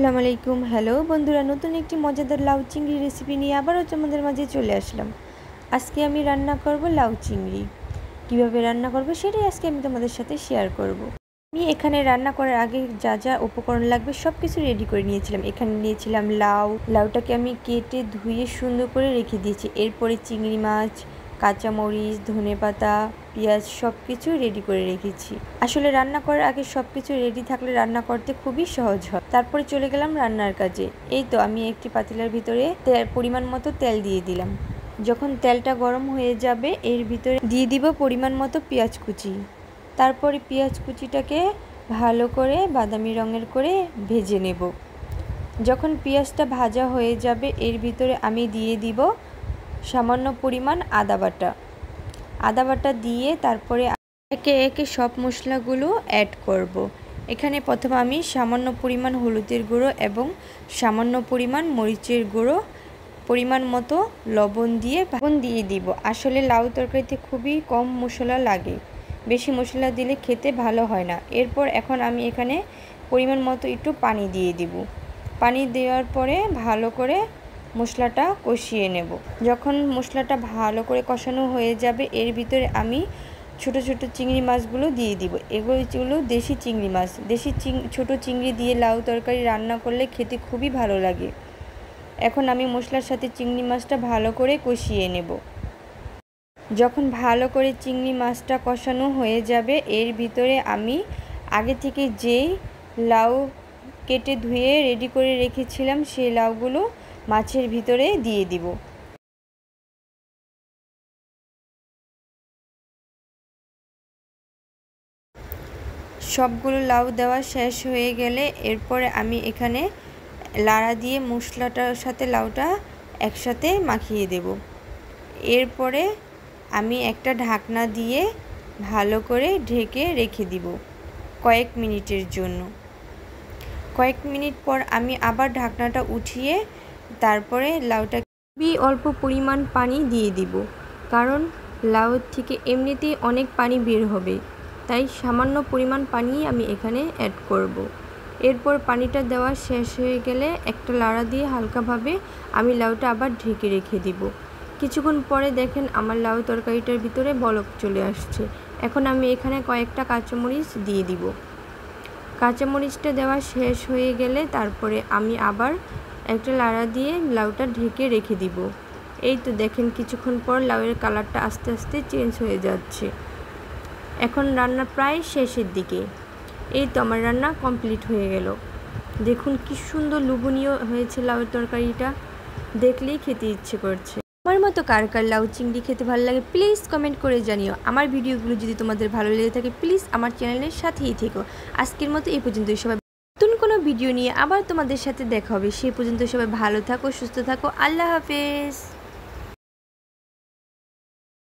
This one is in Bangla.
আসসালামু আলাইকুম। হ্যালো বন্ধুরা, নতুন একটি মজাদার লাউ চিংড়ি রেসিপি নিয়ে আবারও তোমাদের মাঝে চলে আসলাম। আজকে আমি রান্না করব লাউ চিংড়ি। কিভাবে রান্না করব সেটাই আজকে আমি তোমাদের সাথে শেয়ার করব। আমি এখানে রান্না করার আগে যা যা উপকরণ লাগবে সব কিছু রেডি করে নিয়েছিলাম। এখানে নিয়েছিলাম লাউটাকে আমি কেটে ধুয়ে সুন্দর করে রেখে দিয়েছি। এরপরে চিংড়ি মাছ, কাঁচামরিচ, ধনেপাতা, পেঁয়াজ সব কিছু রেডি করে রেখেছি। আসলে রান্না করার আগে সব কিছু রেডি থাকলে রান্না করতে খুবই সহজ হয়। তারপরে চলে গেলাম রান্নার কাজে। এই তো আমি একটি পাতিলার ভিতরে পরিমাণ মতো তেল দিয়ে দিলাম। যখন তেলটা গরম হয়ে যাবে এর ভিতরে দিয়ে দিব পরিমাণ মতো পেঁয়াজ কুচি। তারপরে পেঁয়াজ কুচিটাকে ভালো করে বাদামি রঙের করে ভেজে নেব। যখন পেঁয়াজটা ভাজা হয়ে যাবে এর ভিতরে আমি দিয়ে দিব সামান্য পরিমাণ আদা বাটা দিয়ে তারপরে একে একে সব মশলাগুলো অ্যাড করব। এখানে প্রথমে আমি সামান্য পরিমাণ হলুদের গুঁড়ো এবং সামান্য পরিমাণ মরিচের গুঁড়ো, পরিমাণ মতো লবণ দিয়ে দিব। আসলে লাউ তরকারিতে খুবই কম মশলা লাগে, বেশি মশলা দিলে খেতে ভালো হয় না। এরপর এখন আমি এখানে পরিমাণ মতো একটু পানি দিয়ে দিব। পানি দেওয়ার পরে ভালো করে মশলাটা কষিয়ে নেব। যখন মশলাটা ভালো করে কষানো হয়ে যাবে এর ভিতরে আমি ছোট ছোট চিংড়ি মাছগুলো দিয়ে দিব। এগুলো দেশি চিংড়ি মাছ। ছোট চিংড়ি দিয়ে লাউ তরকারি রান্না করলে খেতে খুবই ভালো লাগে। এখন আমি মশলার সাথে চিংড়ি মাছটা ভালো করে কষিয়ে নেব। যখন ভালো করে চিংড়ি মাছটা কষানো হয়ে যাবে এর ভিতরে আমি আগে থেকে যেই লাউ কেটে ধুয়ে রেডি করে রেখেছিলাম সেই লাউগুলো মাছের ভিতরে দিয়ে দিব। সবগুলো লাউ দেওয়া শেষ হয়ে গেলে এরপরে আমি এখানে লাড়া দিয়ে মশলাটার সাথে লাউটা একসাথে মাখিয়ে দেব। এরপরে আমি একটা ঢাকনা দিয়ে ভালো করে ঢেকে রেখে দিব কয়েক মিনিটের জন্য। কয়েক মিনিট পর আমি আবার ঢাকনাটা উঠিয়ে তারপরে লাউটা খুবই অল্প পরিমাণ পানি দিয়ে দিব, কারণ লাউয়ের থেকে এমনিতেই অনেক পানি বের হবে, তাই সামান্য পরিমাণ পানি আমি এখানে অ্যাড করব। এরপর পানিটা দেওয়া শেষ হয়ে গেলে একটা লাড়া দিয়ে হালকাভাবে আমি লাউটা আবার ঢেকে রেখে দিব। কিছুক্ষণ পরে দেখেন আমার লাউ তরকারিটার ভিতরে বলক চলে আসছে। এখন আমি এখানে কয়েকটা কাঁচামরিচ দিয়ে দিব। কাঁচামরিচটা দেওয়া শেষ হয়ে গেলে তারপরে আমি আবার একটা লাড়া দিয়ে লাউটা ঢেকে রেখে দিব। এই তো দেখেন কিছুক্ষণ পর লাউয়ের কালারটা আস্তে আস্তে চেঞ্জ হয়ে যাচ্ছে। এখন রান্না প্রায় শেষের দিকে। এই তো আমার রান্না কমপ্লিট হয়ে গেল। দেখুন কি সুন্দর লোভনীয় হয়েছে লাউয়ের তরকারিটা, দেখলেই খেতে ইচ্ছে করছে। আমার মতো কার কার লাউ চিংড়ি খেতে ভালো লাগে প্লিজ কমেন্ট করে জানিও। আমার ভিডিওগুলো যদি তোমাদের ভালো লেগে থাকে প্লিজ আমার চ্যানেলের সাথেই থেকো। আজকের মতো এই পর্যন্তই। সবাই নতুন কোনো ভিডিও নিয়ে আবার তোমাদের সাথে দেখা হবে। সেই পর্যন্ত সবাই ভালো থাকো, সুস্থ থাকো। আল্লাহ হাফেজ।